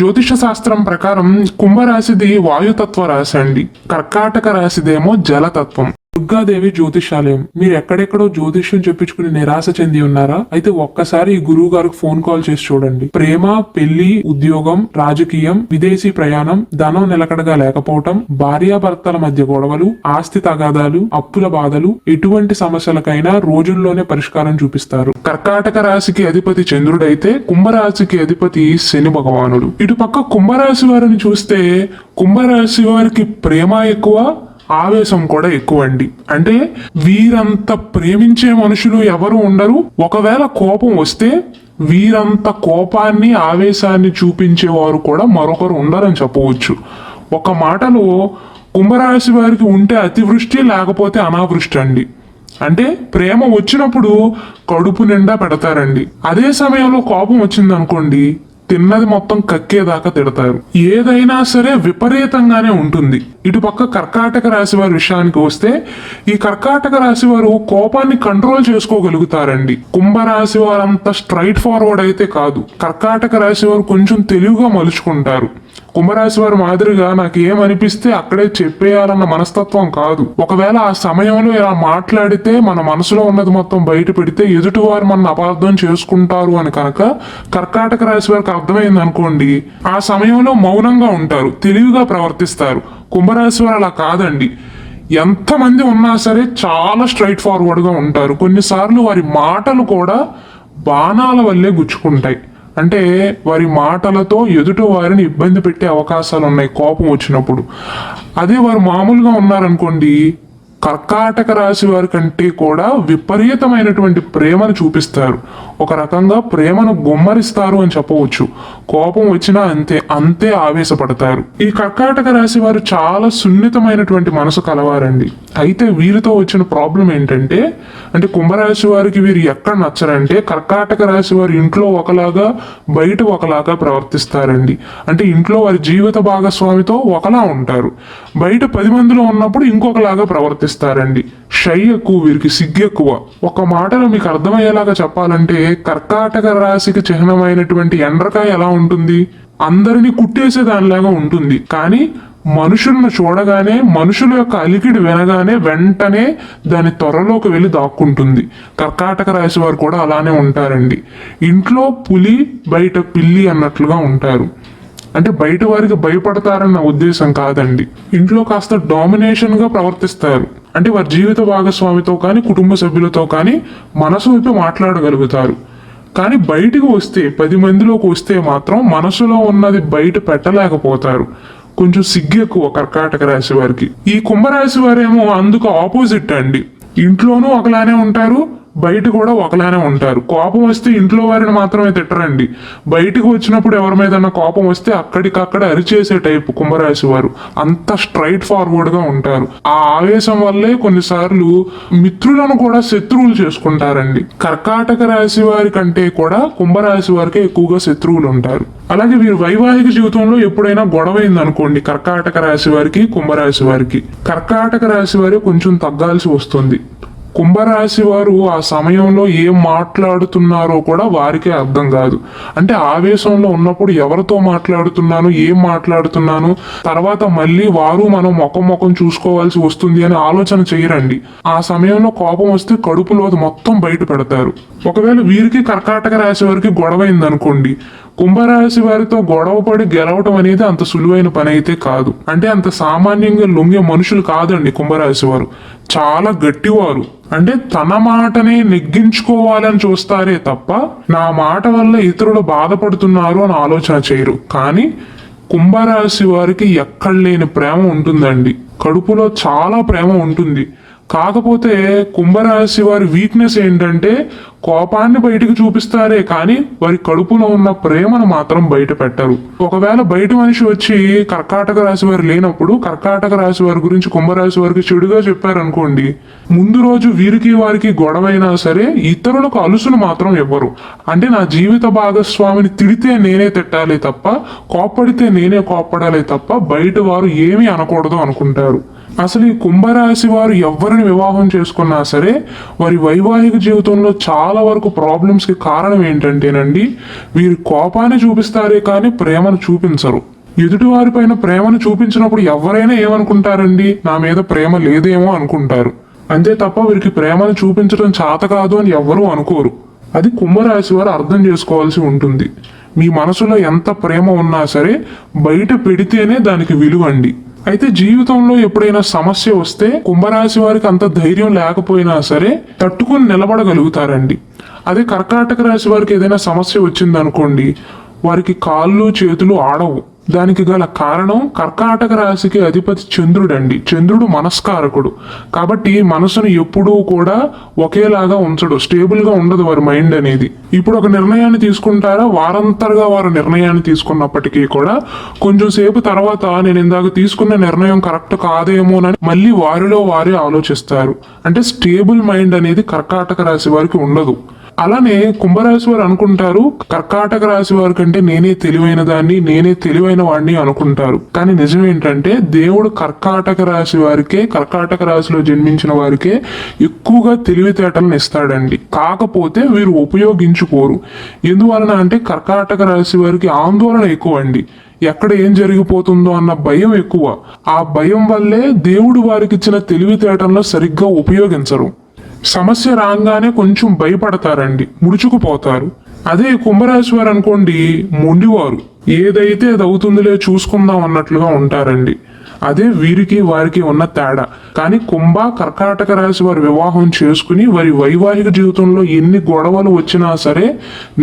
జ్యోతిష శాస్త్రం ప్రకారం కుంభరాశిది వాయుతత్వ రాశి అండి. కర్కాటక రాశిదేమో జలతత్వం. దుర్గాదేవి జ్యోతిషాలయం. మీరు ఎక్కడెక్కడో జ్యోతిష్యం చెప్పించుకుని నిరాశ చెంది ఉన్నారా? అయితే ఒక్కసారి ఈ గురువు గారికి ఫోన్ కాల్ చేసి చూడండి. ప్రేమ, పెళ్లి, ఉద్యోగం, రాజకీయం, విదేశీ ప్రయాణం, ధనం నిలకడగా లేకపోవటం, భార్యాభర్తల మధ్య గొడవలు, ఆస్తి తగాదాలు, అప్పుల బాధలు, ఎటువంటి సమస్యలకైనా రోజుల్లోనే పరిష్కారం చూపిస్తారు. కర్కాటక రాశికి అధిపతి చంద్రుడైతే కుంభరాశికి అధిపతి శని భగవానుడు. ఇటుపక్క కుంభరాశి వారిని చూస్తే కుంభరాశి వారికి ప్రేమ ఎక్కువ, ఆవేశం కూడా ఎక్కువ అండి. అంటే వీరంత ప్రేమించే మనుషులు ఎవరు ఉండరు. ఒకవేళ కోపం వస్తే వీరంత కోపాన్ని, ఆవేశాన్ని చూపించేవారు కూడా మరొకరు ఉండరని చెప్పవచ్చు. ఒక మాటలో కుంభరాశి వారికి ఉంటే అతివృష్టి, లేకపోతే అనావృష్టి అండి. అంటే ప్రేమ వచ్చినప్పుడు కడుపు నిండా పెడతారండి. అదే సమయంలో కోపం వచ్చిందనుకోండి, తిన్నది మొత్తం కక్కేదాకా తిడతారు. ఏదైనా సరే విపరీతంగానే ఉంటుంది. ఇటుపక్క కర్కాటక రాశి వారి విషయానికి వస్తే ఈ కర్కాటక రాశి వారు కోపాన్ని కంట్రోల్ చేసుకోగలుగుతారండి. కుంభరాశి వారంతా స్ట్రైట్ ఫార్వర్డ్ అయితే కాదు. కర్కాటక రాశి వారు కొంచెం తెలివిగా మలుచుకుంటారు. కుంభరాశి వారి మాదిరిగా నాకు ఏమనిపిస్తే అక్కడే చెప్పేయాలన్న మనస్తత్వం కాదు. ఒకవేళ ఆ సమయంలో ఇలా మాట్లాడితే మన మనసులో ఉన్నది మొత్తం బయట పెడితే ఎదుటివారు మన అపార్థం చేసుకుంటారు అని కనుక కర్కాటక రాశి వారికి అర్థమైంది అనుకోండి, ఆ సమయంలో మౌనంగా ఉంటారు, తెలివిగా ప్రవర్తిస్తారు. కుంభరాశి వారు అలా కాదండి. ఎంతమంది ఉన్నా సరే చాలా స్ట్రైట్ ఫార్వర్డ్గా ఉంటారు. కొన్నిసార్లు వారి మాటలు కూడా బాణాల వల్లే గుచ్చుకుంటాయి. అంటే వారి మాటలతో ఎదుటి వారిని ఇబ్బంది పెట్టే అవకాశాలు ఉన్నాయి కోపం వచ్చినప్పుడు. అదే వారు మామూలుగా ఉన్నారనుకోండి, కర్కాటక రాశి వారి కంటే కూడా విపరీతమైనటువంటి ప్రేమను చూపిస్తారు. ఒక రకంగా ప్రేమను గుమ్మరిస్తారు అని చెప్పవచ్చు. కోపం వచ్చినా అంతే ఆవేశపడతారు. ఈ కర్కాటక రాశి వారు చాలా సున్నితమైనటువంటి మనసు కలవారండి. అయితే వీరితో వచ్చిన ప్రాబ్లం ఏంటంటే, అంటే కుంభరాశి వారికి వీరు ఎక్కడ నచ్చరంటే, కర్కాటక రాశి వారు ఇంట్లో ఒకలాగా బయట ఒకలాగా ప్రవర్తిస్తారండి. అంటే ఇంట్లో వారి జీవిత భాగస్వామితో ఒకలా ఉంటారు, బయట 10 మందిలో ఉన్నప్పుడు ఇంకొకలాగా ప్రవర్తిస్తారండి. షై ఎక్కువ, వీరికి సిగ్గు ఎక్కువ. ఒక మాటలో మీకు అర్థమయ్యేలాగా చెప్పాలంటే, కర్కాటక రాశికి చిహ్నమైనటువంటి ఎండ్రకాయ ఎలా ఉంటుంది? అందరినీ కుట్టేసే దానిలాగా ఉంటుంది. కానీ మనుషులను చూడగానే, మనుషుల యొక్క అలికిడి వినగానే వెంటనే దాని త్వరలోకి వెళ్ళి దాక్కుంటుంది. కర్కాటక రాశి వారు కూడా అలానే ఉంటారండి. ఇంట్లో పులి, బయట పిల్లి అన్నట్లుగా ఉంటారు. అంటే బయట వారికి భయపడతారన్న ఉద్దేశం కాదండి. ఇంట్లో కాస్త డామినేషన్గా ప్రవర్తిస్తారు. అంటే వారి జీవిత భాగస్వామితో కానీ, కుటుంబ సభ్యులతో కానీ మనసు విప్పి మాట్లాడగలుగుతారు. కానీ బయటికి వస్తే, 10 మందిలోకి వస్తే మాత్రం మనసులో ఉన్నది బయట పెట్టలేకపోతారు. కొంచెం సిగ్గు ఎక్కువ కర్కాటక రాశి వారికి. ఈ కుంభరాశి వారేమో అందుకు ఆపోజిట్ అండి. ఇంట్లోనూ ఒకలానే ఉంటారు, బయట కూడా ఒకలానే ఉంటారు. కోపం వస్తే ఇంట్లో వారిని మాత్రమే తిట్టరండి. బయటకు వచ్చినప్పుడు ఎవరి మీద కోపం వస్తే అక్కడికక్కడ అరిచేసే టైపు కుంభరాశి వారు. అంత స్ట్రైట్ ఫార్వర్డ్ గా ఉంటారు. ఆ ఆవేశం వల్లే కొన్నిసార్లు మిత్రులను కూడా శత్రువులు చేసుకుంటారండి. కర్కాటక రాశి వారి కంటే కూడా కుంభరాశి వారికి ఎక్కువగా శత్రువులు ఉంటారు. అలాగే వీరు వైవాహిక జీవితంలో ఎప్పుడైనా గొడవైంది అనుకోండి, కర్కాటక రాశి వారికి, కుంభరాశి వారికి, కర్కాటక రాశి వారి కొంచెం తగ్గాల్సి వస్తుంది. కుంభరాశి వారు ఆ సమయంలో ఏం మాట్లాడుతున్నారో కూడా వారికే అర్థం కాదు. అంటే ఆవేశంలో ఉన్నప్పుడు ఎవరితో మాట్లాడుతున్నాను, ఏం మాట్లాడుతున్నాను, తర్వాత మళ్ళీ వారు మనం ముఖం చూసుకోవాల్సి వస్తుంది అని ఆలోచన చేయరండి. ఆ సమయంలో కోపం వస్తే కడుపులో మొత్తం బయట పెడతారు. ఒకవేళ వీరికి కర్కాటక రాశి వారికి గొడవైంది అనుకోండి, కుంభరాశి వారితో గొడవ పడి గెలవటం అనేది అంత సులువైన పని అయితే కాదు. అంటే అంత సామాన్యంగా లొంగే మనుషులు కాదండి కుంభరాశి వారు. చాలా గట్టివారు. అంటే తన మాటనే నెగ్గించుకోవాలని చూస్తారే తప్ప నా మాట వల్ల ఇతరులు బాధపడుతున్నారు అని ఆలోచన చేయరు. కానీ కుంభరాశి వారికి ఎక్కడ లేని ప్రేమ ఉంటుందండి. కడుపులో చాలా ప్రేమ ఉంటుంది. కాకపోతే కుంభరాశి వారి వీక్నెస్ ఏంటంటే కోపాన్ని బయటకు చూపిస్తారే కానీ వారి కడుపులో ఉన్న ప్రేమను మాత్రం బయట పెట్టరు. ఒకవేళ బయట మనిషి వచ్చి కర్కాటక రాశి వారు లేనప్పుడు కర్కాటక రాశి వారి గురించి కుంభరాశి వారికి చెడుగా చెప్పారనుకోండి, ముందు రోజు వీరికి వారికి గొడవైనా సరే ఇతరులకు అలుసులు మాత్రం ఇవ్వరు. అంటే నా జీవిత భాగస్వామిని తిడితే నేనే తిట్టాలి తప్ప, కోప్పడితే నేనే కోప్పడాలి తప్ప బయట వారు ఏమీ అనకూడదు అనుకుంటారు. అసలు ఈ కుంభరాశి వారు ఎవరిని వివాహం చేసుకున్నా సరే వారి వైవాహిక జీవితంలో చాలా చాలా వరకు ప్రాబ్లమ్స్ కి కారణం ఏంటంటేనండి, వీరి కోపాన్ని చూపిస్తారే కానీ ప్రేమను చూపించరు. ఎదుటివారిపైన ప్రేమను చూపించినప్పుడు ఎవరైనా ఏమనుకుంటారండి, నా మీద ప్రేమ లేదేమో అనుకుంటారు. అంతే తప్ప వీరికి ప్రేమను చూపించడం చేత కాదు అని ఎవ్వరూ అనుకోరు. అది కుంభరాశి వారు అర్థం చేసుకోవాల్సి ఉంటుంది. మీ మనసులో ఎంత ప్రేమ ఉన్నా సరే బయట పెడితేనే దానికి విలువ అండి. అయితే జీవితంలో ఎప్పుడైనా సమస్య వస్తే కుంభరాశి వారికి అంత ధైర్యం లేకపోయినా సరే తట్టుకుని నిలబడగలుగుతారండి. అదే కర్కాటక రాశి వారికి ఏదైనా సమస్య వచ్చిందనుకోండి, వారికి కాళ్ళు చేతులు ఆడవు. దానికి గల కారణం కర్కాటక రాశికి అధిపతి చంద్రుడండి. చంద్రుడు మనస్కారకుడు కాబట్టి మనసును ఎప్పుడూ కూడా ఒకేలాగా ఉంచడు, స్టేబుల్ గా ఉండదు వారి మైండ్ అనేది. ఇప్పుడు ఒక నిర్ణయాన్ని తీసుకుంటారా, వారంతరగా వారు నిర్ణయాన్ని తీసుకున్నప్పటికీ కూడా కొంచెం సేపు తర్వాత నేను ఇందాక తీసుకున్న నిర్ణయం కరెక్ట్ కాదేమోనని మళ్ళీ వారిలో వారే ఆలోచిస్తారు. అంటే స్టేబుల్ మైండ్ అనేది కర్కాటక రాశి వారికి ఉండదు. అలానే కుంభరాశి వారు అనుకుంటారు, కర్కాటక రాశి వారి కంటే నేనే తెలివైన దాన్ని, నేనే తెలివైన వాడిని అనుకుంటారు. కానీ నిజం ఏంటంటే దేవుడు కర్కాటక రాశి వారికే, కర్కాటక రాశిలో జన్మించిన వారికే ఎక్కువగా తెలివితేటలను ఇస్తాడండి. కాకపోతే వీరు ఉపయోగించుకోరు. ఎందువలన అంటే కర్కాటక రాశి వారికి ఆందోళన ఎక్కువ అండి. ఎక్కడ ఏం జరిగిపోతుందో అన్న భయం ఎక్కువ. ఆ భయం వల్లే దేవుడు వారికి ఇచ్చిన తెలివితేటలను సరిగ్గా ఉపయోగించరు. సమస్య రాగానే కొంచెం భయపడతారండి, ముడుచుకుపోతారు. అదే కుంభరాశి వారు అనుకోండి, మొండివారు. ఏదైతే అది అవుతుందిలే చూసుకుందాం అన్నట్లుగా ఉంటారండి. అదే వీరికి వారికి ఉన్న తేడా. కానీ కుంభ కర్కాటక రాశి వారి వివాహం చేసుకుని వారి వైవాహిక జీవితంలో ఎన్ని గొడవలు వచ్చినా సరే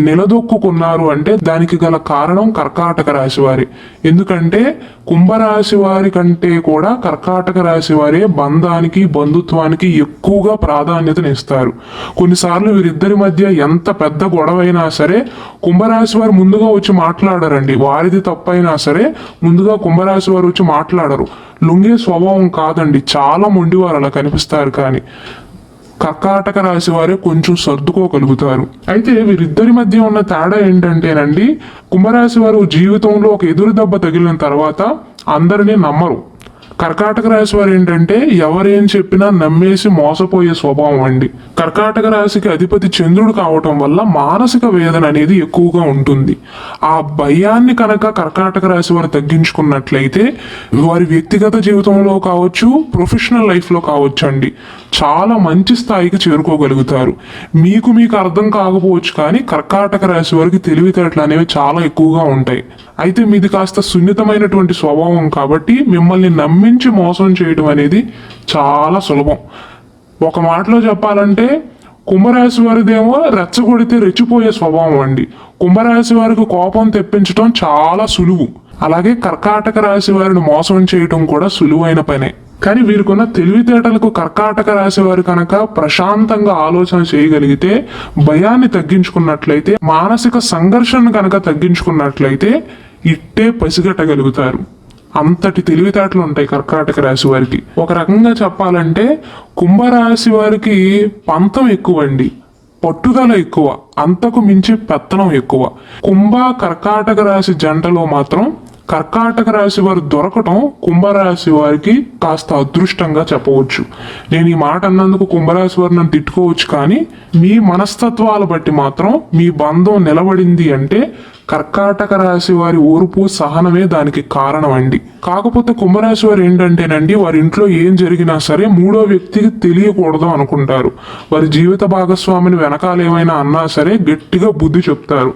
నిలదొక్కున్నారు అంటే దానికి గల కారణం కర్కాటక రాశి వారి. ఎందుకంటే కుంభరాశి వారి కంటే కూడా కర్కాటక రాశి వారే బంధానికి, బంధుత్వానికి ఎక్కువగా ప్రాధాన్యతనిస్తారు. కొన్నిసార్లు వీరిద్దరి మధ్య ఎంత పెద్ద గొడవ అయినా సరే కుంభరాశి వారు ముందుగా వచ్చి మాట్లాడారండి. వారిది తప్పైనా సరే ముందుగా కుంభరాశి వారు వచ్చి మాట్లాడరు. లొంగే స్వభావం కాదండి, చాలా మొండివారు అలా కనిపిస్తారు. కానీ కర్కాటక రాశి వారే కొంచెం సర్దుకోగలుగుతారు. అయితే వీరిద్దరి మధ్య ఉన్న తేడా ఏంటంటేనండి, కుంభరాశి వారు జీవితంలో ఒక ఎదురు దెబ్బ తగిలిన తర్వాత అందరినీ నమ్మరు. కర్కాటక రాశి వారు ఏంటంటే ఎవరేం చెప్పినా నమ్మేసి మోసపోయే స్వభావం అండి. కర్కాటక రాశికి అధిపతి చంద్రుడు కావటం వల్ల మానసిక వేదన అనేది ఎక్కువగా ఉంటుంది. ఆ భయాన్ని కనుక కర్కాటక రాశి వారు తగ్గించుకున్నట్లయితే వారి వ్యక్తిగత జీవితంలో కావచ్చు, ప్రొఫెషనల్ లైఫ్లో కావచ్చు అండి, చాలా మంచి స్థాయికి చేరుకోగలుగుతారు. మీకు అర్థం కాకపోవచ్చు కానీ కర్కాటక రాశి వారికి తెలివితేటలు అనేవి చాలా ఎక్కువగా ఉంటాయి. అయితే మీది కాస్త సున్నితమైనటువంటి స్వభావం కాబట్టి మిమ్మల్ని నమ్మించి మోసం చేయడం అనేది చాలా సులభం. ఒక మాటలో చెప్పాలంటే కుంభరాశి వారిదేమో రెచ్చగొడితే రెచ్చిపోయే స్వభావం అండి. కుంభరాశి వారికి కోపం తెప్పించడం చాలా సులువు. అలాగే కర్కాటక రాశి వారిని మోసం చేయడం కూడా సులువైన పనే. కానీ వీరికున్న తెలివితేటలకు కర్కాటక రాశి వారు కనుక ప్రశాంతంగా ఆలోచన చేయగలిగితే, భయాన్ని తగ్గించుకున్నట్లయితే, మానసిక సంఘర్షణ కనుక తగ్గించుకున్నట్లయితే ఇట్టే పసిగట్టగలుగుతారు. అంతటి తెలివితేటలు ఉంటాయి కర్కాటక రాశి వారికి. ఒక రకంగా చెప్పాలంటే కుంభరాశి వారికి పంతం ఎక్కువ అండి, పట్టుదల ఎక్కువ, అంతకు మించి పెత్తనం ఎక్కువ. కుంభ కర్కాటక రాశి జంటలో మాత్రం కర్కాటక రాశి వారు దొరకటం కుంభరాశి వారికి కాస్త అదృష్టంగా చెప్పవచ్చు. నేను ఈ మాట అన్నందుకు కుంభరాశి వారు నన్ను తిట్టుకోవచ్చు, కానీ మీ మనస్తత్వాలు బట్టి మాత్రం మీ బంధం నిలబడింది అంటే కర్కాటక రాశి వారి ఓర్పు, సహనమే దానికి కారణం అండి. కాకపోతే కుంభరాశి వారు ఏంటంటేనండి, వారి ఇంట్లో ఏం జరిగినా సరే మూడో వ్యక్తికి తెలియకూడదు అనుకుంటారు. వారి జీవిత భాగస్వామిని వెనకాల ఏమైనా అన్నా సరే గట్టిగా బుద్ధి చెప్తారు.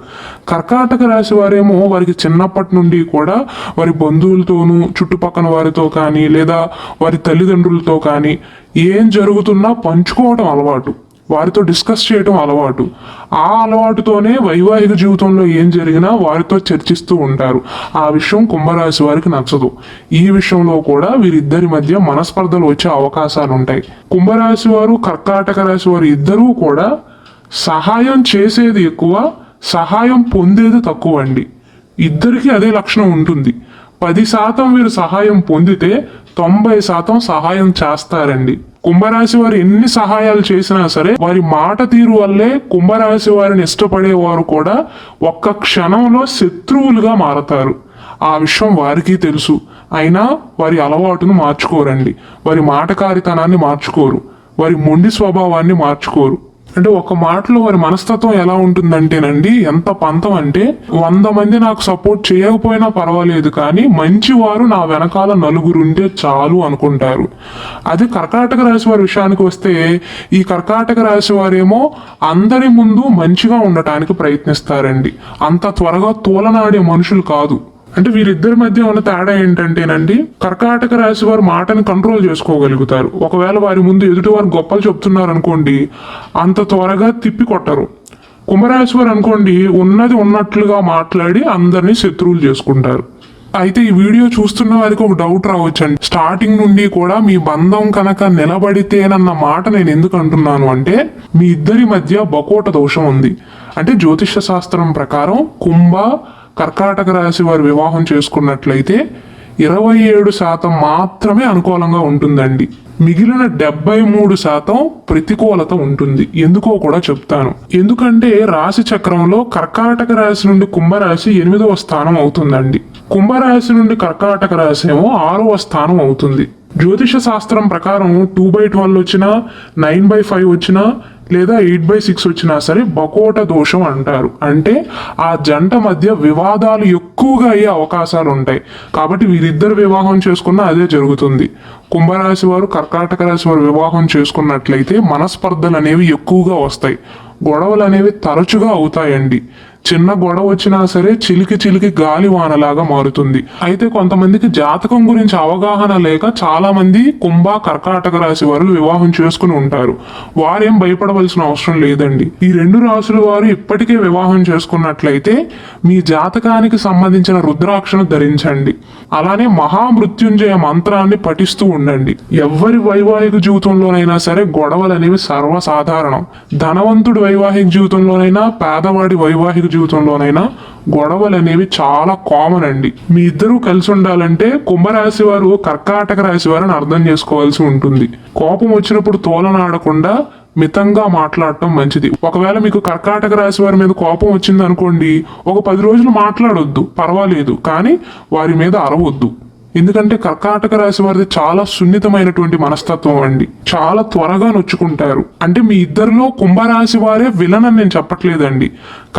కర్కాటక రాశి వారేమో వారికి చిన్నప్పటి నుండి కూడా వారి బంధువులతోనూ, చుట్టుపక్కల వారితో కానీ లేదా వారి తల్లిదండ్రులతో కానీ ఏం జరుగుతున్నా పంచుకోవడం అలవాటు, వారితో డిస్కస్ చేయడం అలవాటు. ఆ అలవాటుతోనే వైవాహిక జీవితంలో ఏం జరిగినా వారితో చర్చిస్తూ ఉంటారు. ఆ విషయం కుంభరాశి వారికి నచ్చదు. ఈ విషయంలో కూడా వీరిద్దరి మధ్య మనస్పర్ధలు వచ్చే అవకాశాలు ఉంటాయి. కుంభరాశి వారు, కర్కాటక రాశి వారు ఇద్దరూ కూడా సహాయం చేసేది ఎక్కువ, సహాయం పొందేది తక్కువ అండి. ఇద్దరికి అదే లక్షణం ఉంటుంది. 10% వీరు సహాయం పొందితే 90% సహాయం చేస్తారండి. కుంభరాశి వారు ఎన్ని సహాయాలు చేసినా సరే వారి మాట తీరు వల్లే కుంభరాశి వారిని ఇష్టపడేవారు కూడా ఒక్క క్షణంలో శత్రువులుగా మారతారు. ఆ విషయం వారికి తెలుసు. అయినా వారి అలవాటును మార్చుకోరండి, వారి మాటకారితనాన్ని మార్చుకోరు, వారి మొండి స్వభావాన్ని మార్చుకోరు. అంటే ఒక మాటలో వారి మనస్తత్వం ఎలా ఉంటుందంటేనండి, ఎంత పంతం అంటే 100 మంది నాకు సపోర్ట్ చేయకపోయినా పర్వాలేదు కానీ మంచివారు నా వెనకాల నలుగురు ఉంటే చాలు అనుకుంటారు. అదే కర్కాటక రాశి వారి విషయానికి వస్తే, ఈ కర్కాటక రాశి వారేమో అందరి ముందు మంచిగా ఉండటానికి ప్రయత్నిస్తారండి. అంత త్వరగా తూలనాడే మనుషులు కాదు. అంటే వీరిద్దరి మధ్య ఉన్న తేడా ఏంటంటేనండి, కర్కాటక రాశి వారు మాటని కంట్రోల్ చేసుకోగలుగుతారు. ఒకవేళ వారి ముందు ఎదుటి వారు గొప్పలు చెప్తున్నారు అనుకోండి, అంత త్వరగా తిప్పి కొట్టరు. కుంభరాశి వారు అనుకోండి, ఉన్నది ఉన్నట్లుగా మాట్లాడి అందరినీ శత్రువులు చేసుకుంటారు. అయితే ఈ వీడియో చూస్తున్న వారికి ఒక డౌట్ రావచ్చండి, స్టార్టింగ్ నుండి కూడా మీ బంధం కనుక నిలబడితేనన్న మాట నేను ఎందుకు అంటున్నాను అంటే, మీ ఇద్దరి మధ్య బకోట దోషం ఉంది. అంటే జ్యోతిష శాస్త్రం ప్రకారం కర్కాటక రాశి వారు వివాహం చేసుకున్నట్లయితే 27% మాత్రమే అనుకూలంగా ఉంటుందండి. మిగిలిన 73% ప్రతికూలత ఉంటుంది. ఎందుకో కూడా చెప్తాను. ఎందుకంటే రాశి చక్రంలో కర్కాటక రాశి నుండి కుంభరాశి 8వ స్థానం అవుతుందండి. కుంభరాశి నుండి కర్కాటక రాశి ఏమో 6వ స్థానం అవుతుంది. జ్యోతిష శాస్త్రం ప్రకారం 2/12 వచ్చినా 9/5 వచ్చినా లేదా 8/6 వచ్చినా సరే బకోట దోషం అంటారు. అంటే ఆ జంట మధ్య వివాదాలు ఎక్కువగా అయ్యే అవకాశాలు ఉంటాయి. కాబట్టి వీరిద్దరు వివాహం చేసుకున్నా అదే జరుగుతుంది. కుంభరాశి వారు కర్కాటక రాశి వారు వివాహం చేసుకున్నట్లయితే మనస్పర్ధలు అనేవి ఎక్కువగా వస్తాయి. గొడవలు అనేవి తరచుగా అవుతాయండి. చిన్న గొడవ వచ్చినా సరే చిలికి గాలి వానలాగా మారుతుంది. అయితే కొంతమందికి జాతకం గురించి అవగాహన లేక చాలా మంది కర్కాటక రాశి వారు వివాహం చేసుకుని ఉంటారు. వారేం భయపడవలసిన అవసరం లేదండి. ఈ 2 రాశుల వారు ఇప్పటికే వివాహం చేసుకున్నట్లయితే మీ జాతకానికి సంబంధించిన రుద్రాక్షను ధరించండి. అలానే మహామృత్యుంజయ మంత్రాన్ని పఠిస్తూ ఉండండి. ఎవరి వైవాహిక జీవితంలోనైనా సరే గొడవలు అనేవి సర్వసాధారణం. ధనవంతుడి వైవాహిక జీవితంలోనైనా పేదవాడి వైవాహిక జీవితంలోనైనా గొడవలు అనేవి చాలా కామన్ అండి. మీ ఇద్దరూ కలిసి ఉండాలంటే కుంభరాశి వారు కర్కాటక రాశి వారిని అర్థం చేసుకోవాల్సి ఉంటుంది. కోపం వచ్చినప్పుడు తోలనాడకుండా మితంగా మాట్లాడటం మంచిది. ఒకవేళ మీకు కర్కాటక రాశి వారి మీద కోపం వచ్చింది అనుకోండి, ఒక 10 రోజులు మాట్లాడొద్దు, పర్వాలేదు, కానీ వారి మీద అరవద్దు. ఎందుకంటే కర్కాటక రాశి వారిది చాలా సున్నితమైనటువంటి మనస్తత్వం అండి. చాలా త్వరగా నొచ్చుకుంటారు. అంటే మీ ఇద్దరిలో కుంభరాశి వారే విలన్ అని నేను చెప్పట్లేదండి.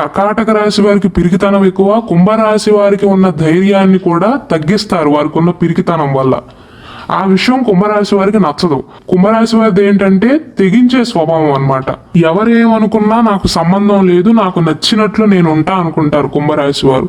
కర్కాటక రాశి వారికి పిరికితనం ఎక్కువ, కుంభరాశి వారికి ఉన్న ధైర్యాన్ని కూడా తగ్గిస్తారు వారికి ఉన్న పిరికితనం వల్ల. ఆ విషయం కుంభరాశి వారికి నచ్చదు. కుంభరాశి వారిది ఏంటంటే తెగించే స్వభావం అన్నమాట. ఎవరేమనుకున్నా నాకు సంబంధం లేదు, నాకు నచ్చినట్లు నేను ఉంటా అనుకుంటారు కుంభరాశి వారు.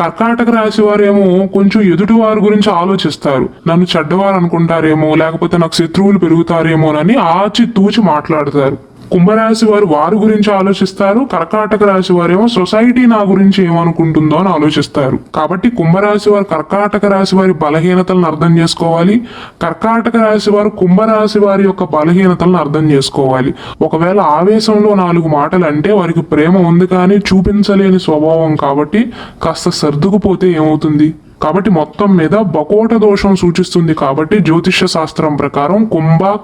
కర్కాటక రాశి వారేమో కొంచెం ఎదుటి వారి గురించి ఆలోచిస్తారు. నన్ను చెడ్డవారు అనుకుంటారేమో, లేకపోతే నాకు శత్రువులు పెరుగుతారేమోనని ఆచి తూచి మాట్లాడతారు. కుంభరాశి వారి గురించి ఆలోచిస్తారు. కర్కాటక రాశి వారేమో సొసైటీ నా గురించి ఏమనుకుంటుందో అని ఆలోచిస్తారు. కాబట్టి కుంభరాశి వారు కర్కాటక రాశి వారి బలహీనతలను అర్థం చేసుకోవాలి. కర్కాటక రాశి వారు కుంభరాశి వారి యొక్క బలహీనతలను అర్థం చేసుకోవాలి. ఒకవేళ ఆవేశంలో 4 మాటలు అంటే వారికి ప్రేమ ఉంది కానీ చూపించలేని స్వభావం కాబట్టి కాస్త సర్దుకుపోతే ఏమవుతుంది? కాబట్టి మొత్తం మీద బకోట దోషం సూచిస్తుంది. కాబట్టి జ్యోతిష్య శాస్త్రం ప్రకారం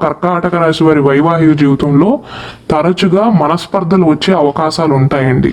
కర్కాటక రాశి వారి వైవాహిక జీవితంలో తరచుగా మనస్పర్ధలు వచ్చే అవకాశాలు ఉంటాయండి.